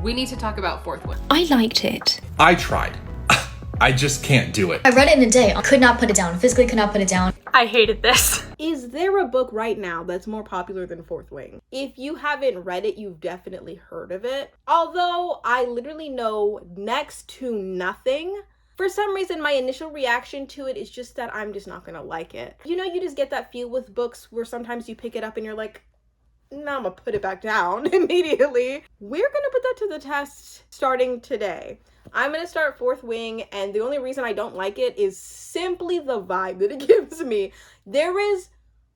We need to talk about Fourth Wing. I liked it. I tried. I just can't do it. I read it in a day. I could not put it down. Physically could not put it down. I hated this. Is there a book right now that's more popular than Fourth Wing? If you haven't read it, you've definitely heard of it. Although I literally know next to nothing. For some reason, my initial reaction to it is just that I'm just not gonna like it. You know, you just get that feel with books where sometimes you pick it up and you're like, no, I'm gonna put it back down immediately. We're gonna put that to the test starting today. I'm gonna start Fourth Wing, and the only reason I don't like it is simply the vibe that it gives me. There is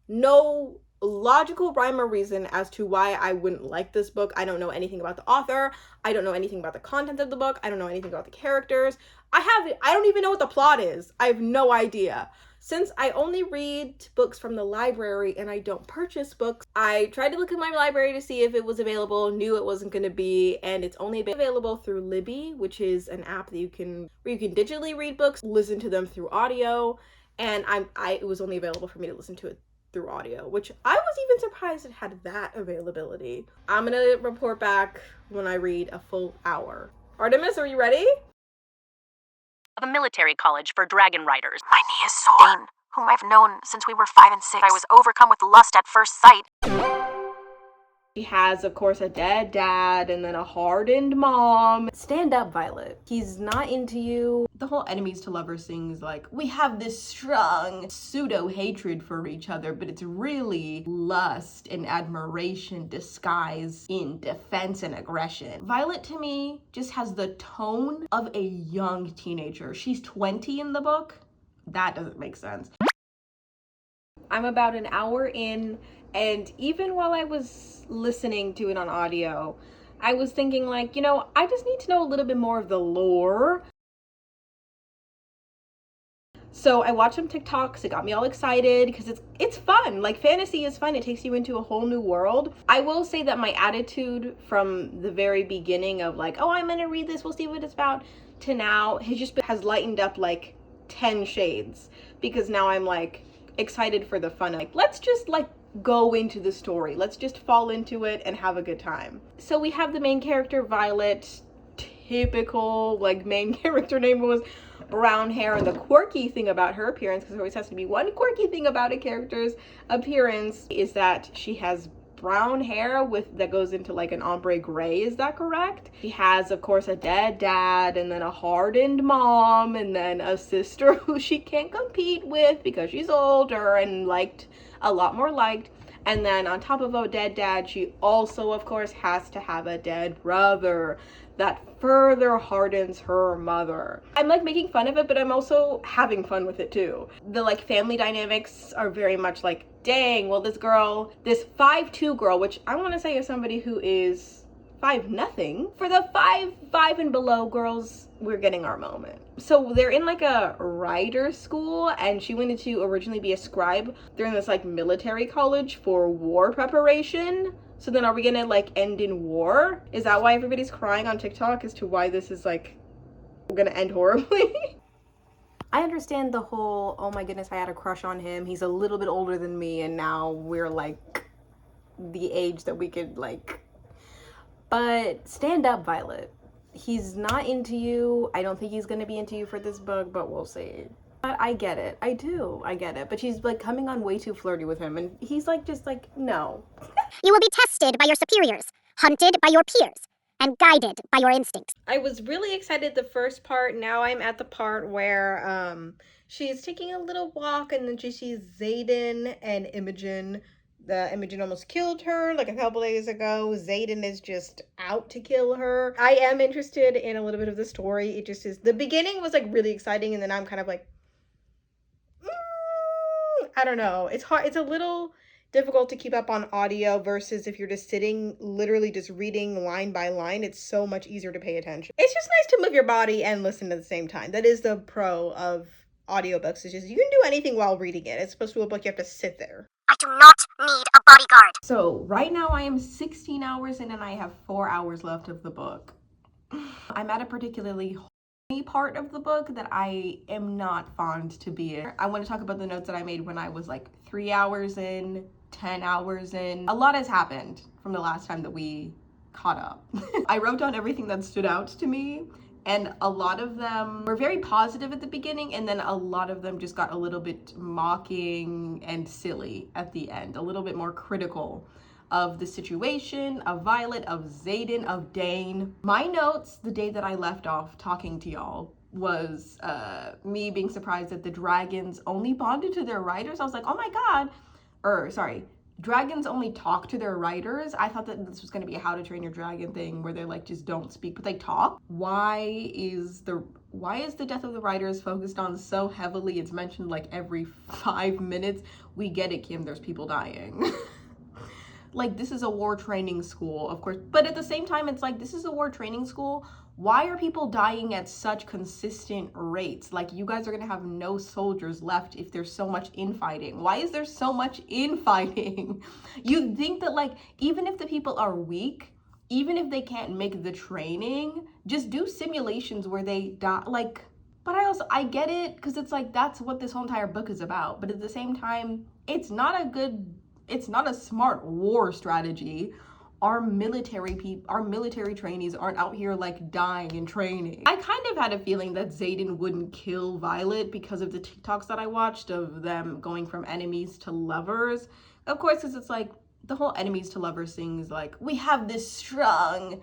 no logical rhyme or reason as to why I wouldn't like this book. I don't know anything about the author. I don't know anything about the content of the book. I don't know anything about the characters. I don't even know what the plot is. I have no idea. Since I only read books from the library and I don't purchase books, I tried to look at my library to see if it was available, knew it wasn't going to be, and it's only available through Libby, which is an app that where you can digitally read books, listen to them through audio, and it was only available for me to listen to it through audio, which I was even surprised it had that availability. I'm gonna report back when I read a full hour. Artemis, are you ready? Of a military college for dragon riders. My knee is sore. Dane, whom I've known since we were 5 and 6. I was overcome with lust at first sight. She has, of course, a dead dad and then a hardened mom. Stand up, Violet. He's not into you. The whole enemies to lovers thing is like, we have this strong pseudo-hatred for each other, but it's really lust and admiration disguised in defense and aggression. Violet, to me, just has the tone of a young teenager. She's 20 in the book. That doesn't make sense. I'm about an hour in, and even while I was listening to it on audio, I was thinking like, you know, I just need to know a little bit more of the lore. So I watched some TikToks, it got me all excited because it's fun. Like, fantasy is fun. It takes you into a whole new world. I will say that my attitude from the very beginning of like, oh, I'm gonna read this, we'll see what it's about, to now has lightened up like 10 shades, because now I'm like excited for the fun. Like, let's just like go into the story. Let's just fall into it and have a good time. So we have the main character, Violet. Typical like main character name was brown hair, and the quirky thing about her appearance, because there always has to be one quirky thing about a character's appearance, is that she has brown hair that goes into like an ombre gray. Is that correct? She has, of course, a dead dad and then a hardened mom and then a sister who she can't compete with because she's older and a lot more liked. And then on top of a dead dad, she also, of course, has to have a dead brother that further hardens her mother. I'm like making fun of it, but I'm also having fun with it too. The like family dynamics are very much like, dang, well this 5'2" girl, which I want to say is somebody who is 5'0". For the 5 and below girls, we're getting our moment. So they're in like a writer school, and she wanted to originally be a scribe. They're in this like military college for war preparation. So then are we gonna like end in war? Is that why everybody's crying on TikTok as to why this is like gonna end horribly? I understand the whole, oh my goodness, I had a crush on him. He's a little bit older than me and now we're like the age that we could like, but stand up, Violet. He's not into you. I don't think he's gonna be into you for this book, but we'll see. But I get it. I get it. But she's like coming on way too flirty with him, and he's like, just like, no. You will be tested by your superiors, hunted by your peers, and guided by your instincts. I was really excited the first part. Now I'm at the part where she's taking a little walk and then she sees Xaden and Imogen. Imogen almost killed her like a couple days ago. Xaden is just out to kill her. I am interested in a little bit of the story. It just is, the beginning was like really exciting, and then I'm kind of like, I don't know. It's hard. It's a little difficult to keep up on audio versus if you're just sitting, literally just reading line by line. It's so much easier to pay attention. It's just nice to move your body and listen at the same time. That is the pro of audiobooks. It's just, you can do anything while reading it. It's supposed to be a book you have to sit there. I do not need a bodyguard. So right now I am 16 hours in and I have 4 hours left of the book. I'm at a particularly part of the book that I am not fond to be in. I want to talk about the notes that I made when I was like 3 hours in, 10 hours in. A lot has happened from the last time that we caught up. I wrote down everything that stood out to me, and a lot of them were very positive at the beginning, and then a lot of them just got a little bit mocking and silly at the end, a little bit more critical of the situation, of Violet, of Xaden, of Dane. My notes the day that I left off talking to y'all was me being surprised that the dragons only bonded to their riders. I was like, oh my god, dragons only talk to their riders. I thought that this was going to be a How to Train Your Dragon thing where they like just don't speak but they talk. Why is the death of the riders focused on so heavily? It's mentioned like every 5 minutes. We get it, Kim, there's people dying. Like, this is a war training school, of course, but at the same time it's like, this is a war training school. Why are people dying at such consistent rates? Like, you guys are gonna have no soldiers left if there's so much infighting. Why is there so much infighting? You'd think that, like, even if the people are weak, even if they can't make the training, just do simulations where they die. Like, but I get it, because it's like, that's what this whole entire book is about. But at the same time, it's not a smart war strategy. Our military trainees aren't out here like dying and training. I kind of had a feeling that Xaden wouldn't kill Violet because of the TikToks that I watched of them going from enemies to lovers. Of course, because it's like the whole enemies to lovers thing is like, we have this strong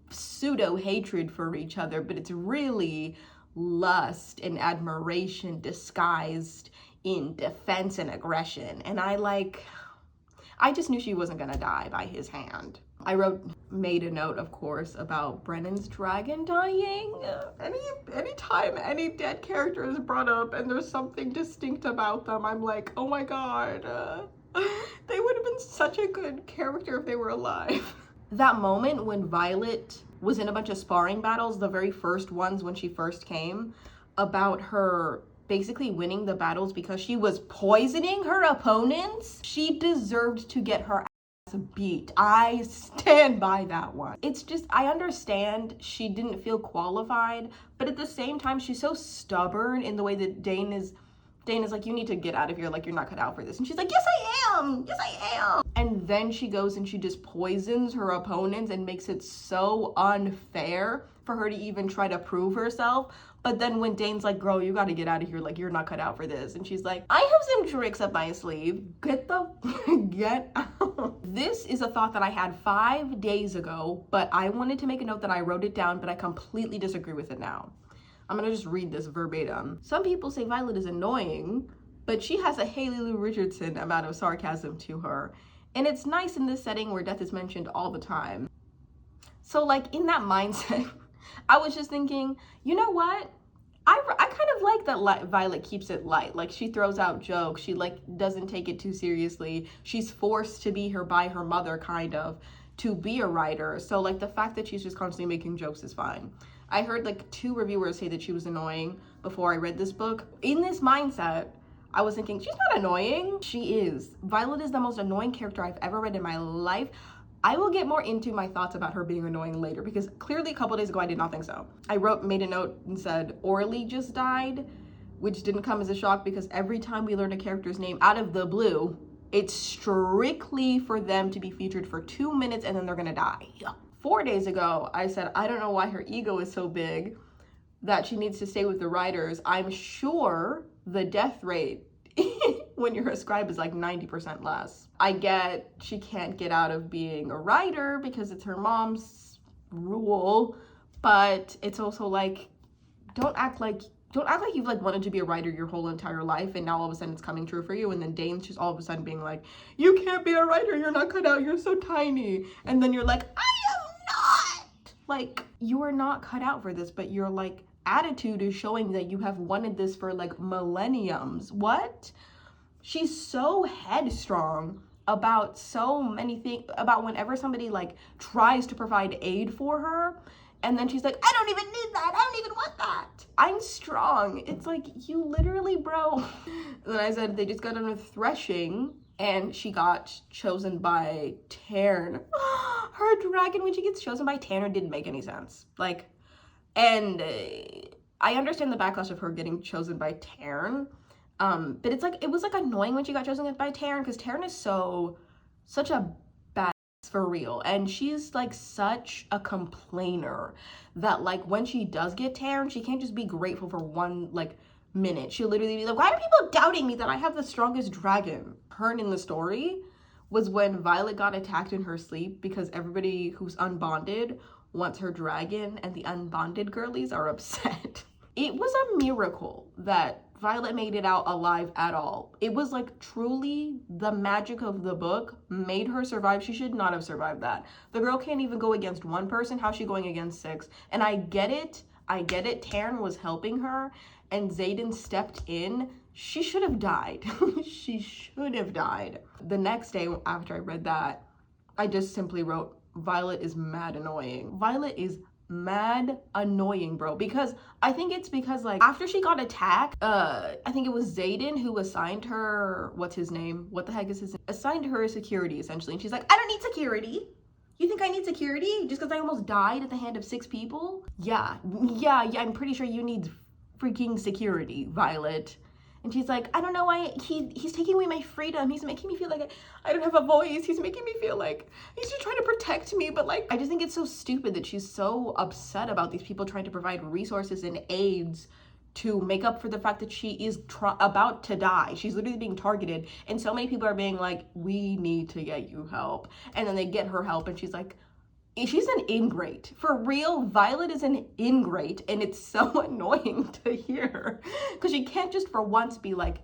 pseudo hatred for each other, but it's really lust and admiration disguised in defense and aggression. And I just knew she wasn't gonna die by his hand. I made a note, of course, about Brennan's dragon dying. Anytime any dead character is brought up and there's something distinct about them, I'm like, oh my god, they would have been such a good character if they were alive. That moment when Violet was in a bunch of sparring battles, the very first ones when she first came, about her basically winning the battles because she was poisoning her opponents. She deserved to get her ass beat. I stand by that one. It's just, I understand she didn't feel qualified, but at the same time, she's so stubborn in the way that Dane is like, you need to get out of here, like, you're not cut out for this. And she's like, yes I am, yes I am. And then she goes and she just poisons her opponents and makes it so unfair for her to even try to prove herself. But then when Dane's like, girl, you gotta get out of here, like, you're not cut out for this. And she's like, I have some tricks up my sleeve. Get out. This is a thought that I had 5 days ago, but I wanted to make a note that I wrote it down, but I completely disagree with it now. I'm gonna just read this verbatim. Some people say Violet is annoying, but she has a Haley Lou Richardson amount of sarcasm to her. And it's nice in this setting where death is mentioned all the time. So like, in that mindset, I was just thinking, you know what? I kind of like that Violet keeps it light. Like, she throws out jokes. She like doesn't take it too seriously. She's forced to be by her mother, kind of, to be a writer. So like, the fact that she's just constantly making jokes is fine. I heard like 2 reviewers say that she was annoying before I read this book. In this mindset, I was thinking, she's not annoying. She is. Violet is the most annoying character I've ever read in my life. I will get more into my thoughts about her being annoying later, because clearly a couple days ago I did not think so. I made a note and said, Orly just died, which didn't come as a shock because every time we learn a character's name out of the blue, it's strictly for them to be featured for 2 minutes and then they're gonna die. 4 days ago, I said, I don't know why her ego is so big that she needs to stay with the writers. I'm sure the death rate when you're a scribe is like 90% less. I get she can't get out of being a writer because it's her mom's rule, but it's also like, don't act like you've like wanted to be a writer your whole entire life and now all of a sudden it's coming true for you. And then Dane's just all of a sudden being like, you can't be a writer, you're not cut out, you're so tiny. And then you're like, I am not. Like, you are not cut out for this, but your like attitude is showing that you have wanted this for like millenniums. What? She's so headstrong about so many things, about whenever somebody like tries to provide aid for her, and then she's like, I don't even need that, I don't even want that, I'm strong. It's like, you literally, bro. Then I said they just got done with threshing and she got chosen by Tairn. Her dragon, when she gets chosen by Tairn, didn't make any sense. Like, and I understand the backlash of her getting chosen by Tairn, but it's like, it was like annoying when she got chosen by Tairn, because Tairn is such a badass for real. And she's like such a complainer that like when she does get Taryn, she can't just be grateful for one like minute. She'll literally be like, why are people doubting me that I have the strongest dragon? Turn in the story was when Violet got attacked in her sleep because everybody who's unbonded wants her dragon and the unbonded girlies are upset. It was a miracle that Violet made it out alive at all. It was like truly the magic of the book made her survive. She should not have survived that. The girl can't even go against one person. How's she going against 6? And I get it. Taryn was helping her and Xaden stepped in. She should have died. She should have died. The next day after I read that, I just simply wrote, Violet is mad annoying. Violet is mad annoying, bro, because I think it's because like after she got attacked, I think it was Xaden who assigned her, what's his name? What the heck is his name? Assigned her security essentially. And she's like, I don't need security. You think I need security just because I almost died at the hand of 6 people? Yeah, I'm pretty sure you need freaking security, Violet. And she's like, I don't know why he's taking away my freedom. He's making me feel like I don't have a voice. He's making me feel like he's just trying to protect me. But like, I just think it's so stupid that she's so upset about these people trying to provide resources and aids to make up for the fact that she is about to die. She's literally being targeted. And so many people are being like, we need to get you help. And then they get her help and she's like, she's an ingrate. For real, Violet is an ingrate, and it's so annoying to hear because she can't just for once be like,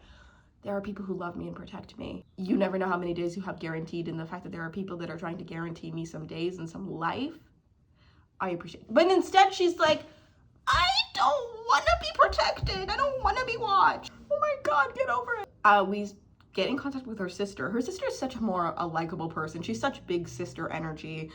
there are people who love me and protect me. You never know how many days you have guaranteed, and the fact that there are people that are trying to guarantee me some days and some life, I appreciate. But instead she's like, I don't want to be protected. I don't want to be watched. Oh my God, get over it. We get in contact with her sister. Her sister is such a likable person. She's such big sister energy,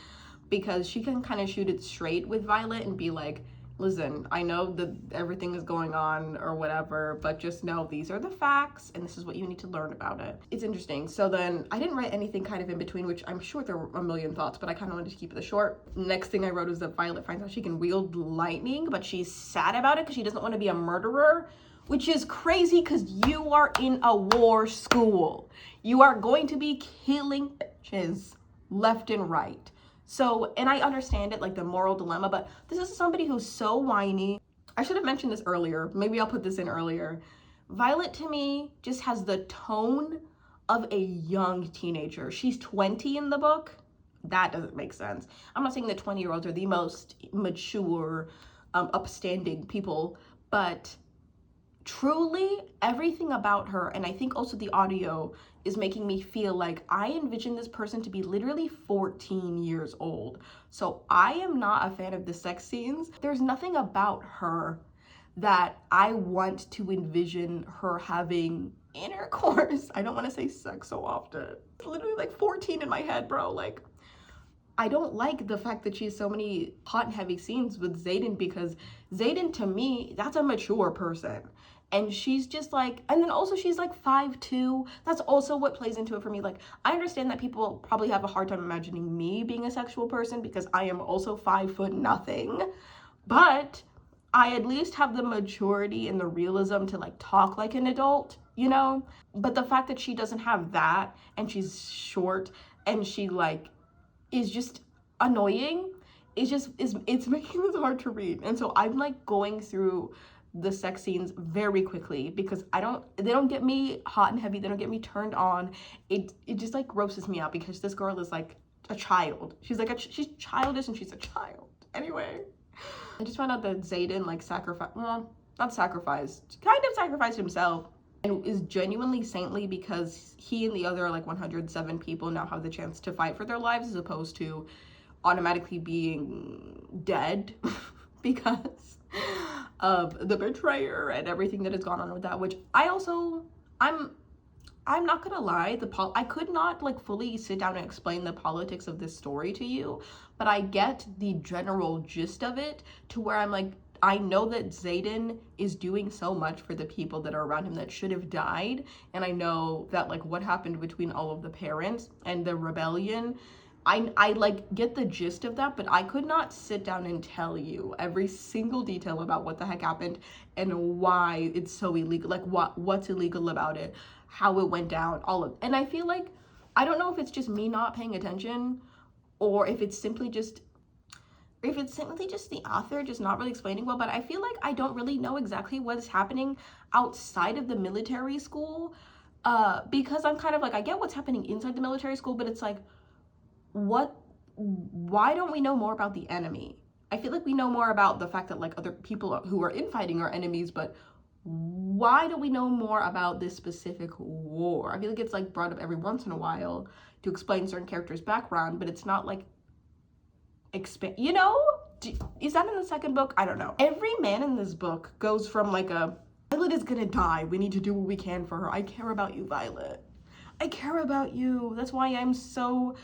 because she can kind of shoot it straight with Violet and be like, listen, I know that everything is going on or whatever, but just know these are the facts and this is what you need to learn about it. It's interesting. So then I didn't write anything kind of in between, which I'm sure there were a million thoughts, but I kind of wanted to keep it short. Next thing I wrote was that Violet finds out she can wield lightning, but she's sad about it because she doesn't want to be a murderer, which is crazy because you are in a war school. You are going to be killing bitches left and right. So, and I understand it, like the moral dilemma, but this is somebody who's so whiny. I should have mentioned this earlier. Maybe I'll put this in earlier. Violet to me just has the tone of a young teenager. She's 20 in the book. That doesn't make sense. I'm not saying that 20-year-olds are the most mature, upstanding people, but truly everything about her, and I think also the audio, is making me feel like I envision this person to be literally 14 years old. So I am not a fan of the sex scenes. There's nothing about her that I want to envision her having intercourse. I don't want to say sex so often. It's literally like 14 in my head, bro. Like, I don't like the fact that she has so many hot and heavy scenes with Xaden, because Xaden to me, that's a mature person. And she's just like, and then also she's like 5'2". That's also what plays into it for me. Like, I understand that people probably have a hard time imagining me being a sexual person because I am also 5 foot nothing. But I at least have the maturity and the realism to like talk like an adult, you know? But the fact that she doesn't have that and she's short and she like is just annoying, it's making this hard to read. And so I'm like going through the sex scenes very quickly because they don't get me hot and heavy. They don't get me turned on. It just like grosses me out because this girl is like a child. She's like she's childish and she's a child. Anyway, I just found out that Xaden like kind of sacrificed himself and is genuinely saintly because he and the other like 107 people now have the chance to fight for their lives as opposed to automatically being dead because of the betrayer and everything that has gone on with that, which I'm not gonna lie, I could not like fully sit down and explain the politics of this story to you, but I get the general gist of it to where I'm like, I know that Xaden is doing so much for the people that are around him that should have died, and I know that like what happened between all of the parents and the rebellion, I like get the gist of that, but I could not sit down and tell you every single detail about what the heck happened and why it's so illegal, like what's illegal about it, how it went down, and I feel like, I don't know if it's just me not paying attention or if it's simply just the author just not really explaining well. But I feel like I don't really know exactly what's happening outside of the military school, because I'm kind of like, I get what's happening inside the military school, but it's like, why don't we know more about the enemy? I feel like we know more about the fact that like other people who are infighting are enemies, but why don't we know more about this specific war? I feel like it's like brought up every once in a while to explain certain characters' background, but it's not like you know? Is that in the second book? I don't know. Every man in this book goes from like Violet is gonna die, we need to do what we can for her. I care about you, Violet. I care about you. That's why I'm so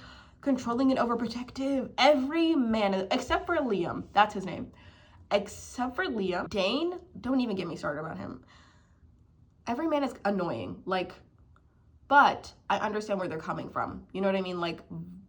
controlling and overprotective. Every man, except for Liam, that's his name. Except for Liam. Dane, don't even get me started about him. Every man is annoying, like, but I understand where they're coming from. You know what I mean? Like,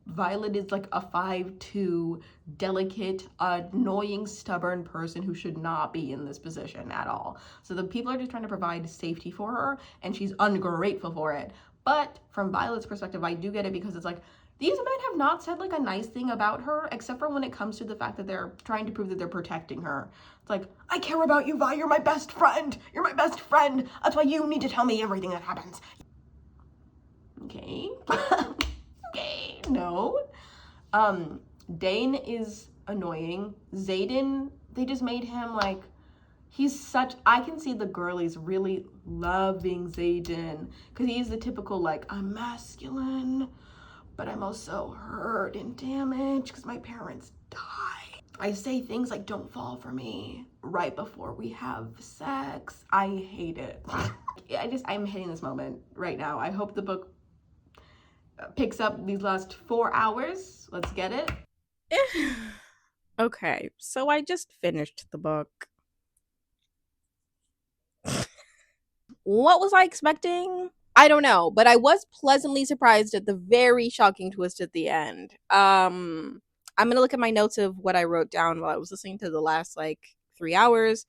Violet is like a 5'2", delicate, annoying, stubborn person who should not be in this position at all. So the people are just trying to provide safety for her, and she's ungrateful for it. But from Violet's perspective, I do get it, because it's like, these men have not said like a nice thing about her, except for when it comes to the fact that they're trying to prove that they're protecting her. It's like, I care about you, Vi, you're my best friend. You're my best friend. That's why you need to tell me everything that happens. Okay. Okay, no. Dane is annoying. Xaden, they just made him like, I can see the girlies really loving Xaden, because he's the typical like, I'm masculine, but I'm also hurt and damaged because my parents died. I say things like, don't fall for me, right before we have sex. I hate it. I'm hitting this moment right now. I hope the book picks up these last 4 hours. Let's get it. Okay, so I just finished the book. What was I expecting? I don't know, but I was pleasantly surprised at the very shocking twist at the end. I'm gonna look at my notes of what I wrote down while I was listening to the last like 3 hours.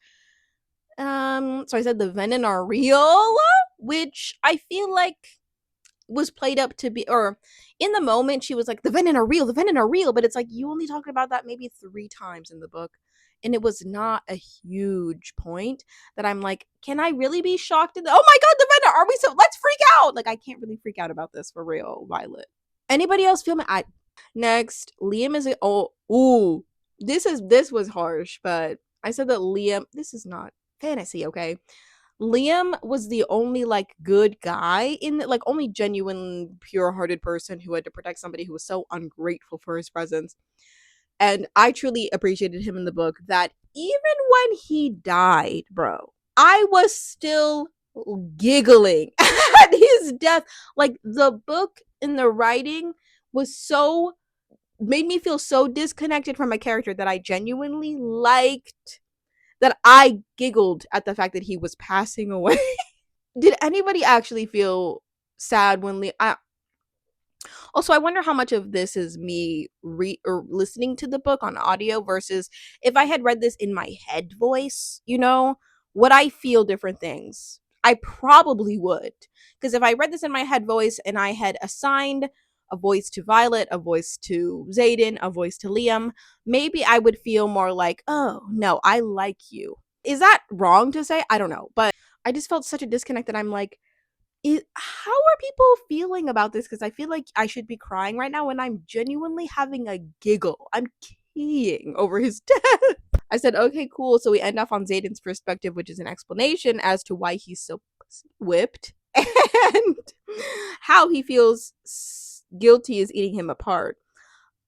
So I said the Venom are real, which I feel like was played up to be, or in the moment she was like, the Venom are real, but it's like, you only talked about that maybe 3 times in the book, and it was not a huge point that I'm like, can I really be shocked oh my god, the Venom, are we so, let's freak out. Like, I can't really freak out about this for real, Violet. Anybody else feel me? Next, Liam is this was harsh, but I said that Liam, this is not fantasy, okay? Liam was the only like good guy in like only genuine pure-hearted person who had to protect somebody who was so ungrateful for his presence. And I truly appreciated him in the book, that even when he died, bro, I was still giggling at his death. Like, the book and the writing was so, made me feel so disconnected from a character that I genuinely liked, that I giggled at the fact that he was passing away. Did anybody actually feel sad when also, I wonder how much of this is me listening to the book on audio versus if I had read this in my head voice, you know, would I feel different things? I probably would. Because if I read this in my head voice and I had assigned a voice to Violet, a voice to Xaden, a voice to Liam, maybe I would feel more like, oh, no, I like you. Is that wrong to say? I don't know. But I just felt such a disconnect that I'm like, how are people feeling about this? Because I feel like I should be crying right now when I'm genuinely having a giggle. I'm keying over his death. I said, okay, cool. So we end off on Xaden's perspective, which is an explanation as to why he's so whipped and how he feels guilty is eating him apart.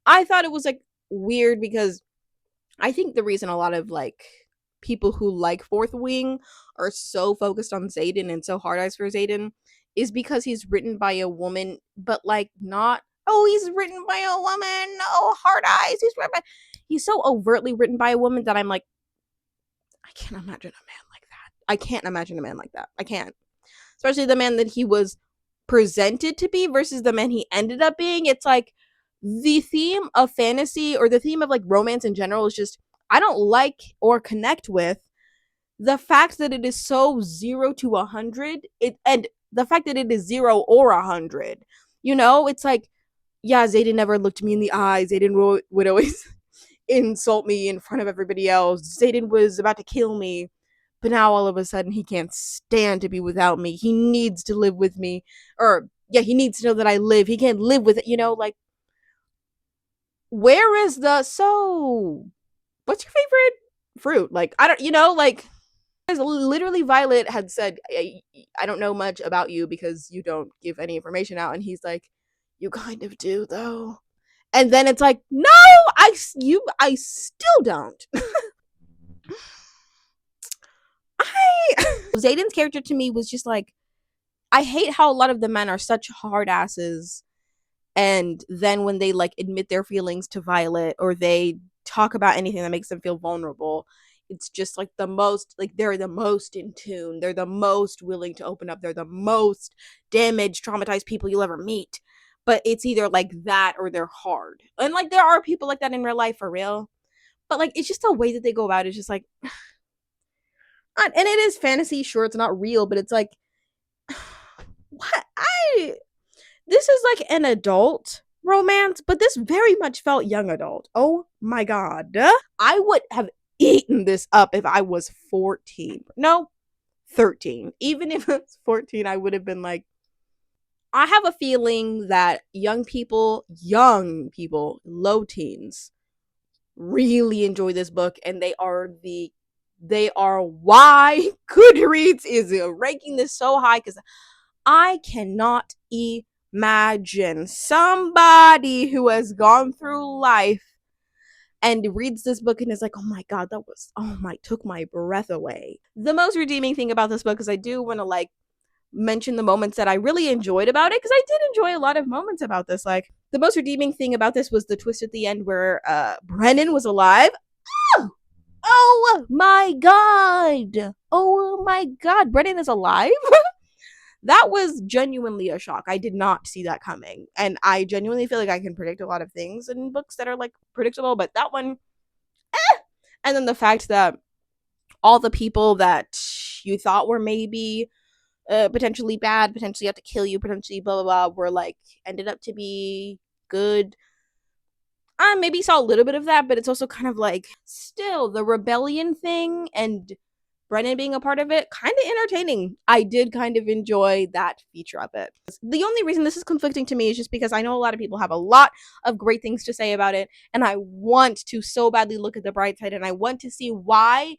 I thought it was like weird, because I think the reason a lot of like people who like Fourth Wing are so focused on Xaden and so hard eyes for Xaden is because he's written by a woman, but like not, oh, he's written by a woman, oh, hard eyes, he's so overtly written by a woman that I'm like, I can't imagine a man like that. I can't. Especially the man that he was presented to be versus the man he ended up being. It's like the theme of fantasy, or the theme of like romance in general, is just, I don't like or connect with the fact that it is so 0 to 100, and the fact that it is 0 or 100. You know, it's like yeah, Zayden never looked me in the eyes. Zayden would always insult me in front of everybody else. Zayden was about to kill me. But now all of a sudden he can't stand to be without me. He needs to live with me. Or, yeah, he needs to know that I live. He can't live with it, you know, like, where is the, so, what's your favorite fruit? Like, I don't, you know, like, because literally Violet had said, I don't know much about you because you don't give any information out. And he's like, you kind of do, though. And then it's like, no, I still don't. Zayden's character to me was just like, I hate how a lot of the men are such hard asses, and then when they like admit their feelings to Violet or they talk about anything that makes them feel vulnerable, it's just like the most, like, they're the most in tune, they're the most willing to open up, they're the most damaged, traumatized people you'll ever meet. But it's either like that or they're hard. And like there are people like that in real life for real. But like it's just the way that they go about it. It's just like, and it is fantasy, sure, it's not real, but it's like, what? This is like an adult romance, but this very much felt young adult. Oh my god. I would have eaten this up if I was 14. No, 13. Even if I was 14, I would have been like, I have a feeling that young people, low teens, really enjoy this book, and they are why Goodreads is ranking this so high, because I cannot imagine somebody who has gone through life and reads this book and is like, oh my god, took my breath away. The most redeeming thing about this book is I do want to like mention the moments that I really enjoyed about it, because I did enjoy a lot of moments about this. Like, the most redeeming thing about this was the twist at the end where Brennan was alive. Oh my god! Oh my god, Brennan is alive? That was genuinely a shock. I did not see that coming. And I genuinely feel like I can predict a lot of things in books that are like predictable, but that one, And then the fact that all the people that you thought were maybe potentially bad, potentially have to kill you, potentially blah blah blah, were like ended up to be good. I maybe saw a little bit of that, but it's also kind of like still the rebellion thing and Brennan being a part of it, kind of entertaining. I did kind of enjoy that feature of it. The only reason this is conflicting to me is just because I know a lot of people have a lot of great things to say about it, and I want to so badly look at the bright side, and I want to see why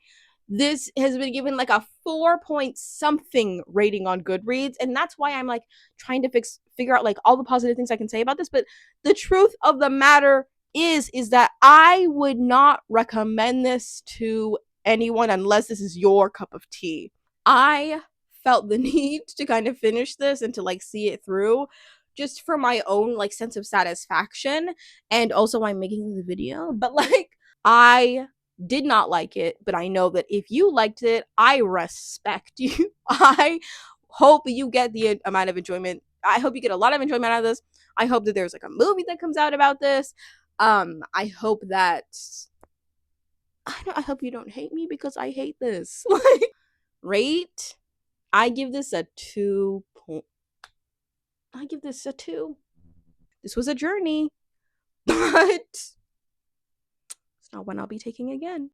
this has been given like a 4 point something rating on Goodreads, and that's why I'm like trying to figure out like all the positive things I can say about this. But the truth of the matter is that I would not recommend this to anyone unless this is your cup of tea. I felt the need to kind of finish this and to like see it through just for my own like sense of satisfaction, and also I'm making the video, but like I did not like it, but I know that if you liked it, I respect you. I hope you get the amount of enjoyment. I hope you get a lot of enjoyment out of this. I hope that there's like a movie that comes out about this. I hope that I hope you don't hate me because I hate this. Like, rate, I give this a 2. I give this a 2. This was a journey, but it's not one I'll be taking again.